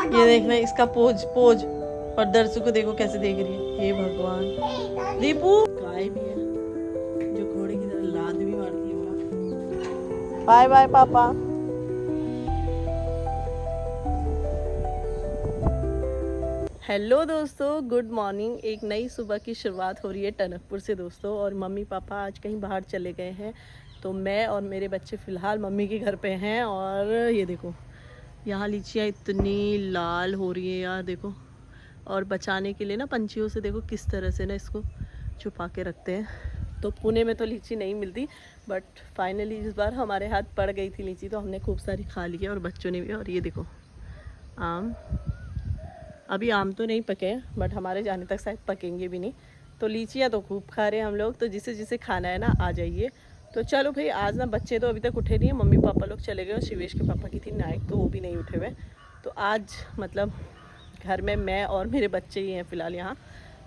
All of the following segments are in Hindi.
ये देखना इसका पोज पोज, और दर्शु को देखो कैसे देख रही है। हे भगवान, दीपू गाय भी है जो घोड़े की तरह लात भी मारती है। बोला बाय बाय पापा। हेलो दोस्तों, गुड मॉर्निंग। एक नई सुबह की शुरुआत हो रही है टनकपुर से दोस्तों। और मम्मी पापा आज कहीं बाहर चले गए हैं, तो मैं और मेरे बच्चे फ़िलहाल मम्मी के घर पे हैं। और ये देखो यहाँ लीचियाँ इतनी लाल हो रही है यार, देखो। और बचाने के लिए ना पंछियों से देखो किस तरह से ना इसको छुपा के रखते हैं। तो पुणे में तो लीची नहीं मिलती, बट फाइनली इस बार हमारे हाथ पड़ गई थी लीची, तो हमने खूब सारी खा ली है और बच्चों ने भी। और ये देखो आम, अभी आम तो नहीं पके हैं, बट हमारे जाने तक शायद पकेंगे भी नहीं। तो लीचियाँ तो खूब खा रहे हैं हम लोग। तो जिसे जिसे खाना है ना आ जाइए। तो चलो भाई, आज ना बच्चे तो अभी तक उठे नहीं हैं, मम्मी पापा लोग चले गए और शिवेश के पापा की थी नाइट, तो वो भी नहीं उठे हुए। तो आज मतलब घर में मैं और मेरे बच्चे ही हैं फ़िलहाल यहाँ,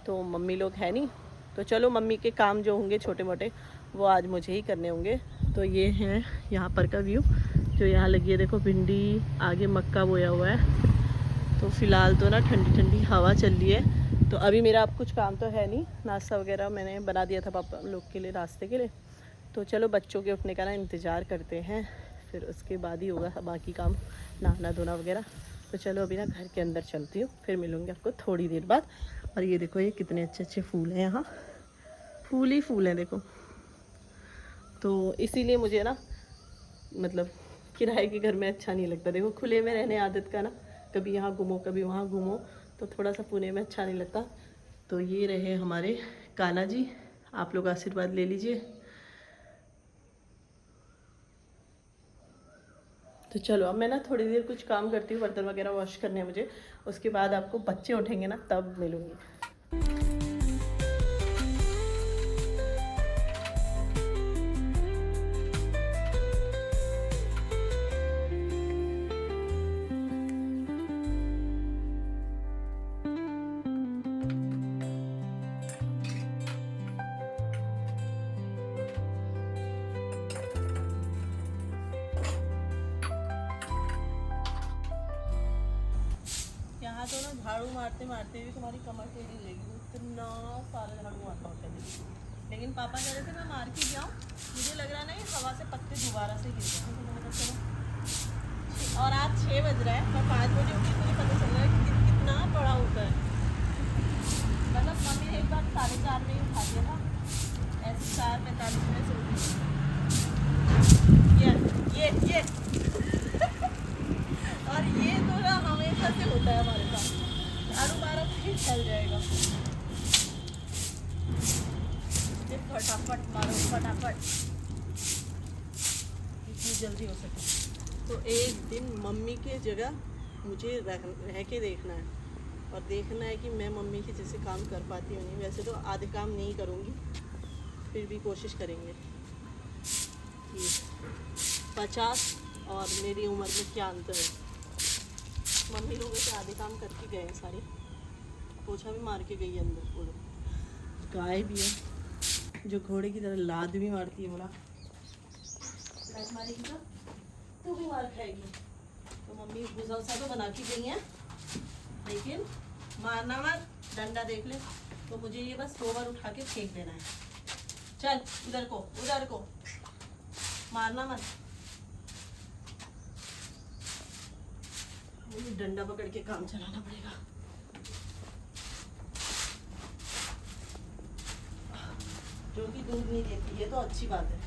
तो मम्मी लोग हैं नहीं। तो चलो मम्मी के काम जो होंगे छोटे मोटे वो आज मुझे ही करने होंगे। तो ये है यहाँ पर का व्यू जो यहाँ लगी है, देखो भिंडी, आगे मक्का बोया हुआ है। तो फ़िलहाल तो ना ठंडी ठंडी हवा चल रही है। तो अभी मेरा अब कुछ काम तो है नहीं, नाश्ता वगैरह मैंने बना दिया था पापा लोग के लिए नाश्ते के लिए। तो चलो बच्चों के उठने का ना इंतज़ार करते हैं, फिर उसके बाद ही होगा बाकी काम, नहाना धोना वगैरह। तो चलो अभी ना घर के अंदर चलती हूँ, फिर मिलूँगी आपको थोड़ी देर बाद। और ये देखो ये कितने अच्छे अच्छे फूल हैं यहाँ, फूल ही फूल हैं देखो। तो इसीलिए मुझे ना मतलब किराए के घर में अच्छा नहीं लगता। देखो खुले में रहने आदत का ना, कभी यहाँ घूमो कभी वहाँ घूमो, तो थोड़ा सा पुणे में अच्छा नहीं लगता। तो ये रहे हमारे कान्हा जी, आप लोग आशीर्वाद ले लीजिए। तो चलो अब मैं ना थोड़ी देर कुछ काम करती हूँ, बर्तन वगैरह वॉश करने हैं मुझे। उसके बाद आपको बच्चे उठेंगे ना तब मिलूँगी। यहाँ तो ना झाड़ू मारते मारते भी तुम्हारी कमर टेढ़ी हो जाएगी, इतना सारा झाड़ू मारना होता है। लेकिन पापा कह रहे थे मैं मार के जाऊँ, मुझे लग रहा है ना ये हवा से पत्ते दोबारा से गिर जाए। तो मैंने कहा चलो। और आज 6 बज रहा है, मैं 5 बजे उठी, मुझे पता चल रहा है कि कितना बड़ा होता है। मतलब मम्मी ने एक बार 4:30 में ही उठा दिया था, ऐसे 4:45 में से उठी। ये और ये तो ना हमेशा से होता है हमारे पास, झाड़ू मारो फिर चल जाएगा। ये फटाफट मारो फटाफट, जितनी जल्दी हो सके। तो एक दिन मम्मी के जगह मुझे रह के देखना है, और देखना है कि मैं मम्मी के जैसे काम कर पाती हूँ नहीं। वैसे तो आधे काम नहीं करूँगी, फिर भी कोशिश करेंगे। 50 और मेरी उम्र में क्या अंतर है। मम्मी लोगों से आधे काम करके गए हैं सारे, पोछा भी मार के गई है अंदर। बोलो गाय भी है जो घोड़े की तरह लात भी मारती है। बोला लात मारेगी तो तू भी मार खाएगी। तो मम्मी भूसा उसा तो बना के गई हैं, लेकिन मारना मत, डंडा देख ले। तो मुझे ये बस 2 बार उठा के फेंक देना है। चल उधर को मारना मत। मुझे डंडा पकड़ के काम चलाना पड़ेगा। जो कि दूध नहीं देती है तो अच्छी बात है।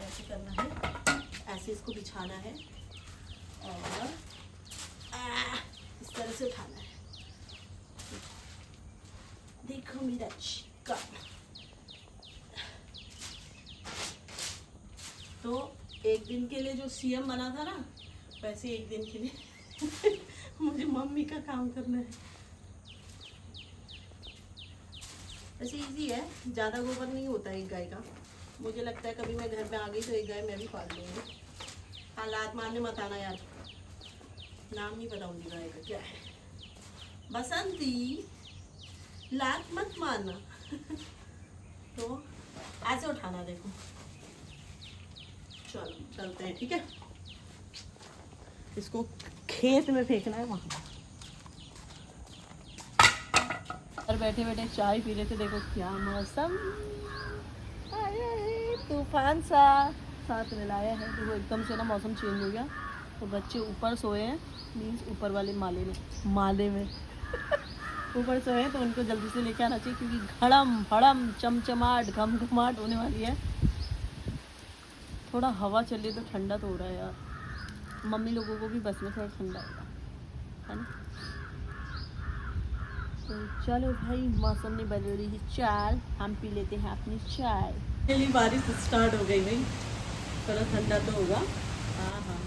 ऐसे करना है, ऐसे इसको बिछाना है और इस तरह से उठाना है। देखो मेरा चिक्का। तो एक दिन के लिए जो सीएम बना था ना, वैसे एक दिन के लिए मुझे मम्मी का काम करना है। वैसे इजी है, ज़्यादा गोबर नहीं होता है एक गाय का। मुझे लगता है कभी मैं घर में आ गई तो एक गाय मैं भी पाल लूँगी। हाँ लात मारने मत आना यार, नाम नहीं बताऊँगी गाय का क्या है। बसंती लात मत मारना। तो ऐसे उठाना, देखो चलो चलते हैं, ठीक है। इसको खेत में फेंकना है वहाँ। और बैठे बैठे चाय पी रहे थे। देखो क्या मौसम आया है, तूफान सा साथ में लाया है। देखो एकदम से ना मौसम चेंज हो गया। तो बच्चे ऊपर सोए हैं, मीन्स ऊपर वाले माले में ऊपर सोए हैं, तो उनको जल्दी से लेके आना चाहिए क्योंकि घड़म फड़म चमचमाट घमघमाट होने वाली है। थोड़ा हवा चले तो ठंडा तो हो रहा है यार। मम्मी लोगों को भी बस में थोड़ा ठंडा होगा, है ना। तो चलो भाई, मौसम ने बदल रही है चाल, हम पी लेते हैं अपनी चाय। चलिए बारिश स्टार्ट हो गई भाई, थोड़ा ठंडा तो होगा। हाँ हाँ,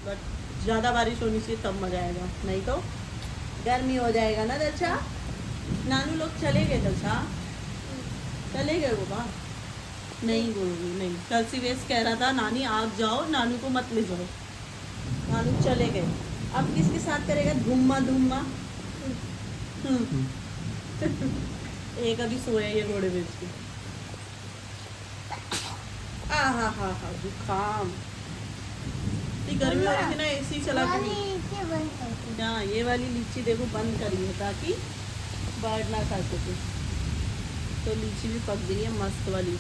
बट ज़्यादा बारिश होनी चाहिए तब मज़ा आएगा, नहीं तो गर्मी हो जाएगा ना। दर्शा नानू लोग चले गए, दर्शा चले गए वो बाहर। नहीं बोलूँगी, नहीं। कल सिवेश कह रहा था नानी आप जाओ, नानू को मत ले जाओ। नानू चले गए, अब किसके साथ करेगा धूमा धूमा। एक अभी सोया ये घोड़े बेच के। हाँ हाँ हाँ, जुकाम। गर्मी हो रही थी ना, एसी चला के। हाँ, ये वाली लीची देखो बंद करी है ताकि बर्ड ना खा सके। तो लीची भी पक गई है मस्त वाली।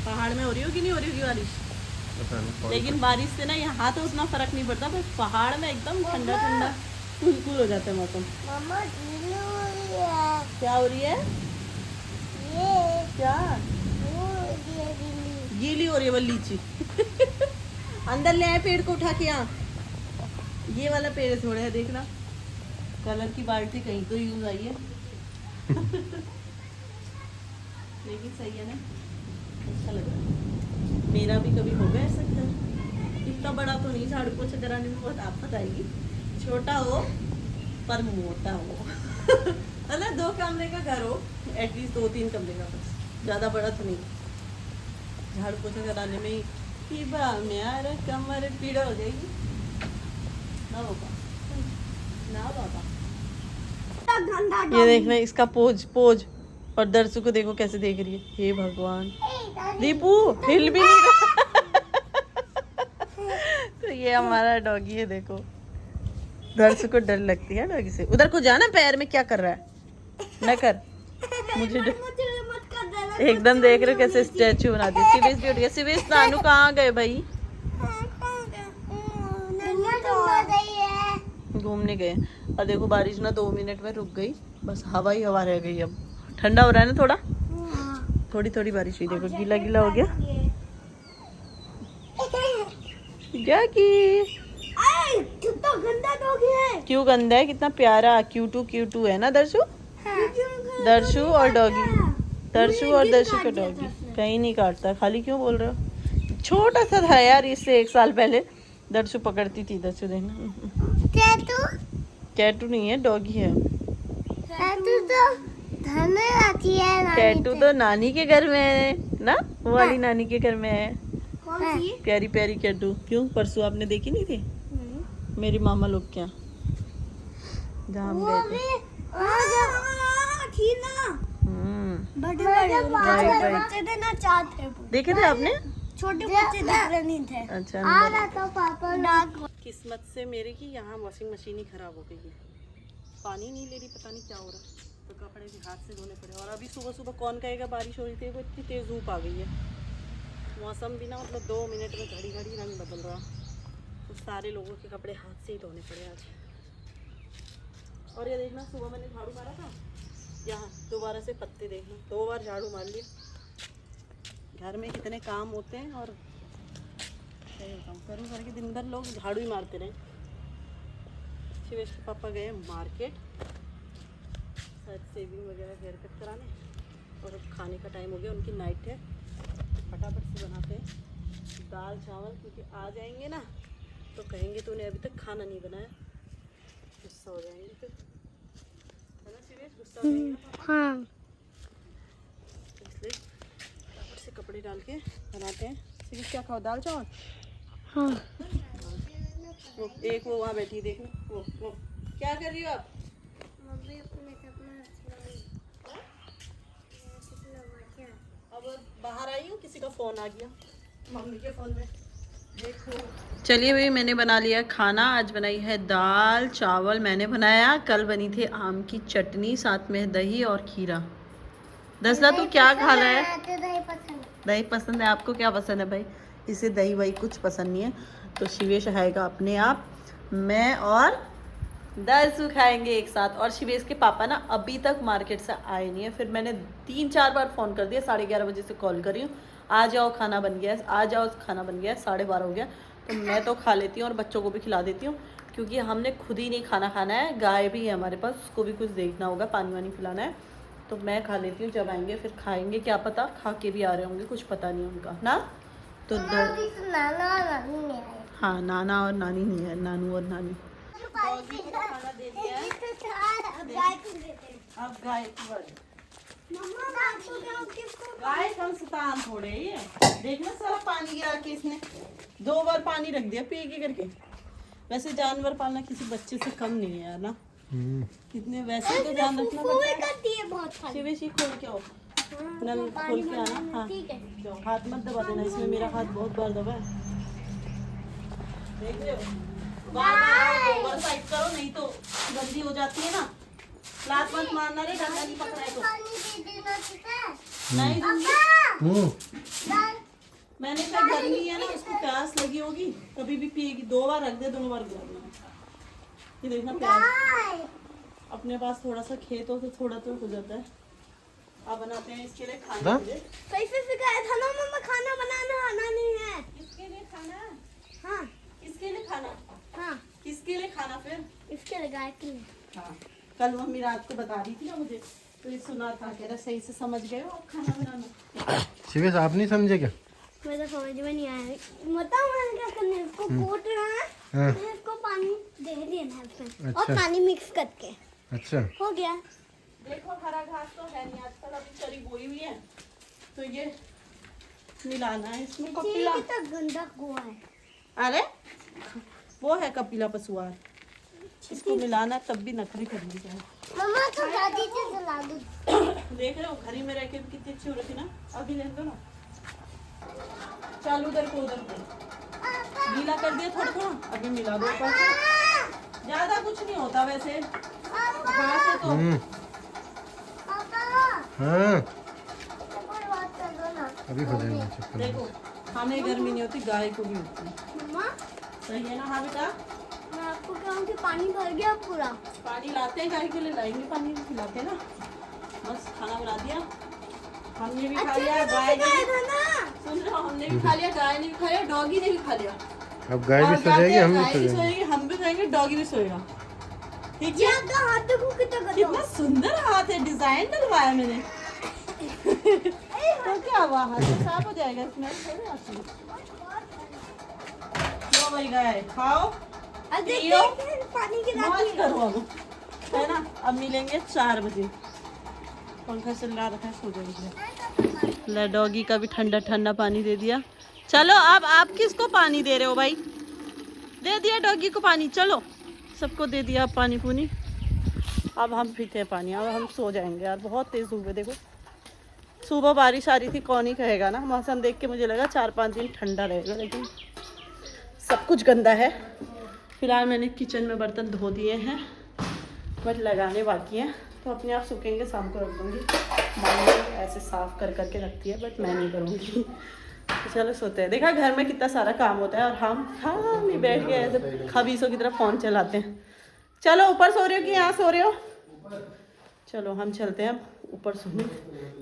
पहाड़ में हो रही होगी नहीं हो रही होगी बारिश, लेकिन बारिश से ना यहाँ तो उतना फर्क नहीं पड़ता, पर पहाड़ में एकदम ठंडा ठंडा कूल हो जाता है मौसम। क्या हो रही है? क्या गीली हो रही है वो लीची। अंदर ले आए पेड़ को उठा के। यहाँ ये वाला पेड़ थोड़ा है, देखना कलर की बाल्टी कहीं तो यूज आई है। लेकिन सही है ना, अच्छा लग रहा है। मेरा भी कभी होगा ऐसा घर, इतना बड़ा तो नहीं, झाड़ू पोछा कराने में बहुत आफत आएगी। छोटा हो पर मोटा हो। मतलब 2 कमरे का घर हो, एटलीस्ट 2-3 कमरे का, बस ज़्यादा बड़ा तो नहीं। झाड़ू पोछा कराने में ही मेरा कमर पीड़ा हो जाएगी ना बाबा, ना बाबा। ये देखना इसका पोज और दर्शु को देखो कैसे देख रही है। हे भगवान, दीपू हिल भी नहीं रहा। तो ये हमारा डॉगी है, देखो दर्शु को डर लगती है डॉगी से। उधर को जाना, पैर में क्या कर रहा है, न कर। मुझे एकदम देख रहे हो कैसे स्टैचू बना दी। सिवेश भी उठ गया। सिवेश नानू कहाँ गए भाई? घूमने गए। और देखो बारिश ना 2 मिनट में रुक गई, बस हवा ही हवा रह गई। अब ठंडा हो रहा है ना थोड़ा, थोड़ी थोड़ी बारिश हुई। देखो गीला गीला हो गया। जाकी कितना गंदा डॉगी है। क्यों गंदा है? कितना प्यारा क्यूटू है ना दर्शु। दर्शु और डॉगी, दर्शु और दर्शु का डॉगी कहीं नहीं काटता। खाली क्यों बोल रहे हो? छोटा सा था यार, इससे 1 साल पहले दर्शु पकड़ती थी। दर्शु देखना, कैटू नहीं है, डॉगी है। कैटू तो नानी के घर में है ना, वो वाली नानी के घर में है। प्यारी प्यारी कैटू। क्यों, परसों आपने देखी नहीं थी? मेरी मामा लोग क्या जहाँ हम गए थे। देखे थे आपने? छोटे बच्चे दिख रहे नहीं थे। अच्छा, किस्मत से मेरे की यहाँ वॉशिंग मशीन ही खराब हो गई है। पानी नहीं ले रही, पता नहीं क्या हो रहा, तो कपड़े भी हाथ से धोने पड़े। और अभी सुबह सुबह कौन कहेगा बारिश हो रही थी, वो इतनी तेज धूप आ गई है। मौसम भी ना मतलब 2 मिनट में घड़ी घड़ी रंग बदल रहा, तो सारे लोगों के कपड़े हाथ से ही धोने पड़े आज। और ये देखना, सुबह मैंने झाड़ू मारा था यहाँ, दोबारा से पत्ते देखना, 2 बार झाड़ू मार लिया। घर में कितने काम होते हैं, और करूँ करके दिन भर लोग झाड़ू ही मारते रहे। शिवेश के पापा गए मार्केट, शायद सेविंग वगैरह हेयर कट कराने, और अब खाने का टाइम हो गया, उनकी नाइट है। फटाफट से बनाते हैं दाल चावल, क्योंकि आ जाएंगे ना तो कहेंगे तो उन्हें अभी तक खाना नहीं बनाया, गुस्सा हो जाएंगे फिर, है ना शिवेश? गुस्सा हो जाएंगे ना? हाँ। इसलिए फटाफट से कपड़े डाल के बनाते हैं। शिवेश क्या खाओ, दाल चावल? हाँ। वो एक वो वहाँ बैठी है, देखो वो क्या कर रही हो आप? अब बाहर आई हूँ, किसी का फ़ोन आ गया मम्मी के फ़ोन में, देखो। चलिए भाई, मैंने बना लिया खाना। आज बनाई है दाल चावल मैंने बनाया, कल बनी थी आम की चटनी, साथ में दही और खीरा। दसला तू क्या खा रहा है? दही पसंद है। आपको क्या पसंद है भाई? इसे दही वही कुछ पसंद नहीं है। तो शिवेश आएगा अपने आप, मैं और दरसू खाएंगे एक साथ। और शिवेश के पापा ना अभी तक मार्केट से आए नहीं है। फिर मैंने 3-4 बार फ़ोन कर दिया, 11:30 बजे से कॉल कर रही हूँ, आ जाओ खाना बन गया है, आ जाओ खाना बन गया है। 12:30 हो गया। तो मैं तो खा लेती हूँ और बच्चों को भी खिला देती हूँ, क्योंकि हमने खुद ही नहीं खाना खाना है। गाय भी है हमारे पास, उसको भी कुछ देखना होगा, पानी वानी पिलाना है। तो मैं खा लेती हूँ, जब आएंगे फिर खाएंगे। क्या पता खा के भी आ रहे होंगे, कुछ पता नहीं उनका ना। तो हाँ, नाना और नानी नहीं है, नानू और नानी। डॉगी को खाना दे दिया है, अब गाय की बारी। गाय कम शैतान थोड़े ही है। देखना सारा पानी गिरा के इसने 2 बार पानी रख दिया पिएगी करके। वैसे जानवर पालना किसी बच्चे से कम नहीं है यार ना। कितने वैसे तो ध्यान रखना पड़ता है। शिवेश खोल के आओ, नल खोल के आना। हाँ, हाथ मत दबा देना इसमें, मेरा हाथ बहुत बार दबा है, देख रहे हो। बार साइड करो, नहीं तो गंदी हो जाती है ना। लात मत मारना रे, डंडा नहीं पकड़ा है तो नहीं दूंगी। मैंने कहा गर्मी है ना, उसको प्यास लगी होगी, कभी भी पिएगी। 2 बार रख दे, दोनों बार गिरा देना। ये देखना प्यास, अपने पास थोड़ा सा खेत हो तो थोड़ा तो हो जाता है। अब बनाते हैं इसके लिए खाना। कैसे सिखाया था ना मम्मा, खाना बनाना आना नहीं है। किसके लिए खाना? हाँ, किसके लिए खाना? हाँ, किसके लिए खाना? फिर इसके लिए गाय के लिए। हाँ, कल मम्मी रात को बता रही थी ना मुझे, तो ये सुना था, कह रहा सही से समझ गए हो आप खाना बनाना। शिवेश आप नहीं समझे क्या? मुझे समझ में नहीं आया, बताओ मैंने क्या करना है। इसको कोटना है, फिर इसको पानी दे देना है उसमें, और पानी मिक्स करके। अच्छा, हो गया। देखो हरा घास तो है नहीं आजकल, अभी चरी बोई हुई है, तो ये मिलाना है इसमें। कपिला कितना गंदा गोवा है। अरे वो है कपिला पशुआर, इसको मिलाना, तब भी नखरे कर ली जाए। मम्मा तो दादी से जला दो। देख रहे हो घरी में रह के कितनी अच्छी हो रही थी ना। अभी ले दो ना, चालू उधर को उधर को गीला कर दिया थोड़ा थोड़ा, अभी मिला दो ऊपर से। ज्यादा कुछ नहीं होता वैसे घास है तो। हाँ अभी हो जाएगा चक्कर। देखो हमें गर्मी नहीं होती, गाय को भी होती है। मम्मा सही है ना? हाँ बेटा, मैं आपको कहूँ कि पानी भर गया पूरा। पानी लाते हैं गाय के लिए, लाएंगे पानी खिलाते हैं ना। बस खाना बना दिया, हमने भी खा लिया, गाय ने भी, सुन रहे हो, हमने भी खा लिया, गाय ने भी खा लिया, डॉगी ने भी खा लिया। अब गाय भी सो जाएगी, हम भी सो जाएंगे। हम भी सोएंगे, डॉगी भी सोएगा। ठीक ये है? आपका हाथ देखो कितना गंदा। कितना सुंदर हाथ है, डिजाइन डलवाया मैंने। तो क्या हुआ, हाथ तो साफ हो जाएगा, इसमें थोड़ी आती है। लो भाई गाय खाओ, पियो, पानी की मौज करो अब, है ना। अब मिलेंगे 4 बजे, पंखा चल रहा है, सो जाएंगे। ले डॉगी का भी ठंडा ठंडा पानी दे दिया। चलो अब आप किसको पानी दे रहे हो भाई? दे दिया डॉगी को पानी, चलो सबको दे दिया पानी पुनी। अब हम पीते हैं पानी, अब हम सो जाएंगे यार, बहुत तेज़ धूप है। देखो सुबह बारिश आ रही थी, कौन ही कहेगा ना। मौसम देख के मुझे लगा 4-5 दिन ठंडा रहेगा, लेकिन सब कुछ गंदा है। फिलहाल मैंने किचन में बर्तन धो दिए हैं, बट लगाने बाकी हैं, तो अपने आप सूखेंगे, शाम को रख दूँगी। मम्मी ऐसे साफ़ कर करके रखती है, बट मैं नहीं करूँगी। तो चलो सोते हैं। देखा घर में कितना सारा काम होता है, और हम ही बैठ के ऐसे खबीसों की तरह फ़ोन चलाते हैं। चलो ऊपर सो रहे हो कि यहाँ सो रहे हो? चलो हम चलते हैं ऊपर सोने,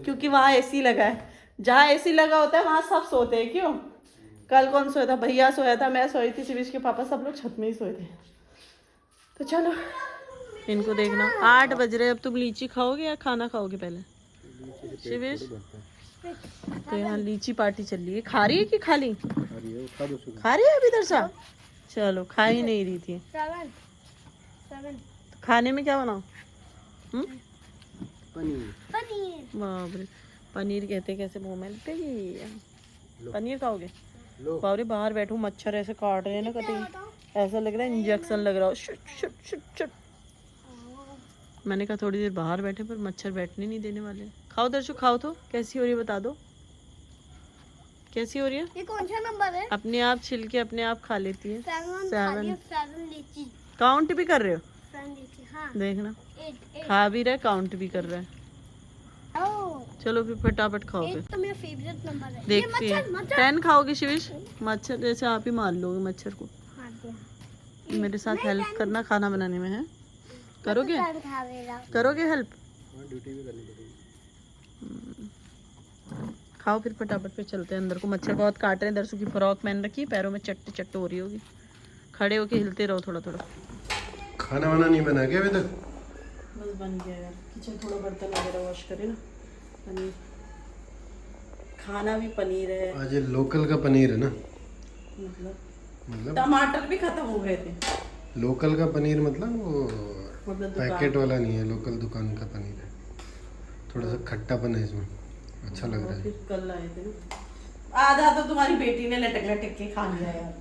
क्योंकि वहाँ एसी लगा है। जहाँ एसी लगा होता है वहाँ सब सोते हैं। क्यों? कल कौन सोया था? भैया सोया था, मैं सोई थी, शिवेश के पापा, सब लोग छत में ही सोए थे। तो चलो इनको देखना, 8 बज रहे। अब तुम लीची खाओगे या खाना खाओगे पहले? शिवेश तो यहाँ लीची पार्टी चल रही है। खा रही है कि खाली? खा रही है अभी इधर से? चलो खा ही नहीं रही थी। तो खाने में क्या बनाओ? पनीर। बाप रे, पनीर कहते कैसे मुंह में लगते ही। पनीर खाओगे? बाप रे, बाहर बैठो, मच्छर ऐसे काट रहे हैं ना, कहीं ऐसा लग रहा है इंजेक्शन लग रहा हो। Shoot shoot shoot shoot. मैंने कहा थोड़ी देर बाहर बैठे, पर मच्छर बैठने नहीं देने वाले। खाओ दर्शु, खाओ तो कैसी हो रही है बता दो। कैसी हो रही है? ये कौन सा नंबर है? अपने आप छिल के अपने आप खा लेती है। 7 लीची। काउंट भी कर रहे हो? 7 लीची, हाँ। देखना 8 खा भी रहा है, काउंट भी कर रहा है। चलो फिर फटाफट खाओ फिर। तो मेरा फेवरेट नंबर है। देखती है। 10 खाओगे शिविश? मच्छर जैसे आप ही मार लोगे मच्छर को। मेरे साथ हेल्प करना खाना बनाने में है। करोगे? करोगे हेल्प? खाओ फिर फटाफट पे चलते हैं अंदर को। मच्छर बहुत काट रहे हैं। दरसू की फ्रॉक पहन रखी है, पैरों में चट्ट चट्ट हो रही होगी। खड़े होके हिलते रहो थोड़ा थोड़ा। खाना वाना नहीं बना क्या अभी तक? बस बन गया यार। किचन थोड़ा बर्तन वगैरह वॉश करे ना। पनीर खाना भी पनीर है। आज ये लोकल का पनीर है ना? मतलब टमाटर भी खत्म हो गए थे। लोकल का पनीर मतलब वो मतलब पैकेट वाला नहीं है, लोकल दुकान का पनीर है। थोड़ा सा खट्टापन है इसमें, अच्छा लग रहा है। फिर कल आए थे ना, आधा तो तुम्हारी बेटी ने लटक लटक के खा लिया यार।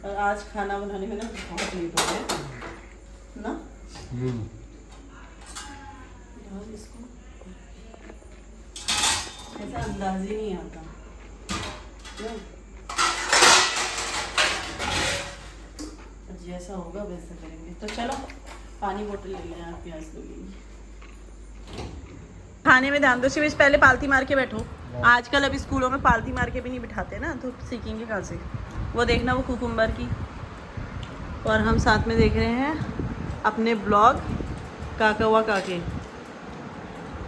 और आज खाना बनाने में ना बहुत लेट हो गया ना। यार इसको ऐसा अंदाज ही नहीं आता क्यों? जैसा होगा वैसा करेंगे। तो चलो पानी बोतल ले लें, आप प्याज लगेंगे। खाने में ध्यान दो शिवेश, पहले पालती मार के बैठो। आजकल अभी स्कूलों में पालती मार के भी नहीं बिठाते ना, तो सीखेंगे कहाँ से। वो देखना वो कुकुम्बर की। और हम साथ में देख रहे हैं अपने ब्लॉग काकवा काके।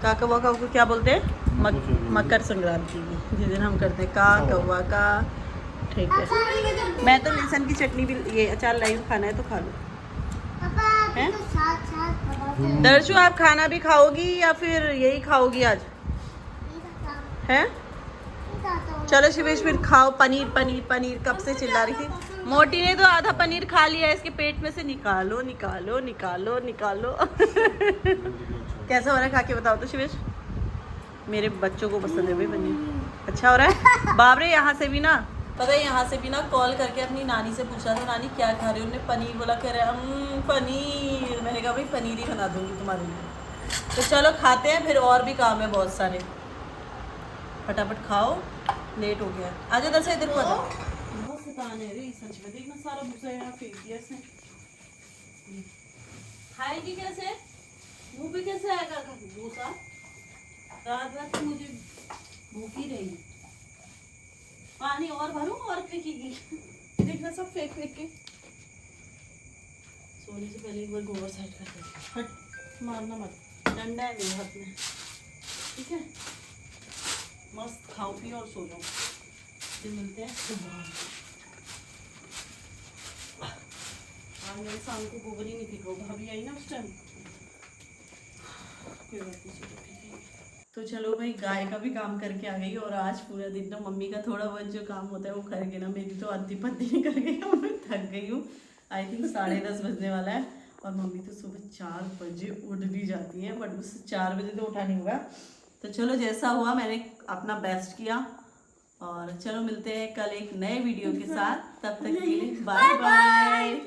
काकवा काकू क्या बोलते हैं? मकर संक्रांति की, जिस दिन हम करते हैं का कौवा का। ठीक है। मैं तो लहसुन की चटनी भी, ये अचार लाई हूँ, खाना है तो खा लो। हैं? दर्शु आप खाना भी खाओगी या फिर यही खाओगी आज? हैं? चलो शिवेश फिर खाओ। पनीर पनीर पनीर कब से चिल्ला रही थी। मोटी ने तो आधा पनीर खा लिया, इसके पेट में से निकालो निकालो निकालो निकालो। कैसा हो रहा है खा के बताओ तो शिवेश। मेरे बच्चों को पसंद है भाई पनीर। अच्छा हो रहा है। बाबरे यहाँ से भी ना, पता है यहाँ से भी ना कॉल करके अपनी नानी से पूछा था, नानी क्या खा रही हो? उन्होंने पनीर बोला। कह रहे पनीर। मैंने कहा भाई पनीर ही बना दूंगी तुम्हारे लिए। तो चलो खाते हैं, फिर और भी काम है बहुत सारे। फटाफट खाओ, लेट हो गया। आज इधर से इधर को आ जाओ। बहुत सतान है रे सच में। देखना सारा भूसा यहाँ फेंक दिया इसने। खाएगी कैसे? मुंह पे कैसे आएगा भूसा? रात रात को मुझे भूखी रहेगी। पानी और भरूं और फेंकेगी। देखना सब फेंक फेंक के। सोने से पहले एक बार गोबर साइड कर दे। हट, मारना मत, डंडा है मेरे हाथ में। ठीक है, मस्त खाओ पियो और सो जाओ। फिर मिलते हैं सुबह। आज मेरे शाम को गोबर ही नहीं फेंका, भाभी आई ना उस टाइम। कोई बात नहीं। तो चलो भाई, गाय का भी काम करके आ गई। और आज पूरा दिन ना मम्मी का थोड़ा बहुत जो काम होता है वो करके ना, मेरी तो अद्धी पत्ती कर गई हूँ। मैं थक गई हूँ। आई थिंक 10:30 बजने वाला है। और मम्मी तो सुबह 4 बजे उठ भी जाती है, बट उससे 4 बजे तो उठा नहीं हुआ। तो चलो जैसा हुआ, मैंने अपना बेस्ट किया। और चलो मिलते हैं कल एक नए वीडियो के साथ। तब तक के लिए बाय बाय।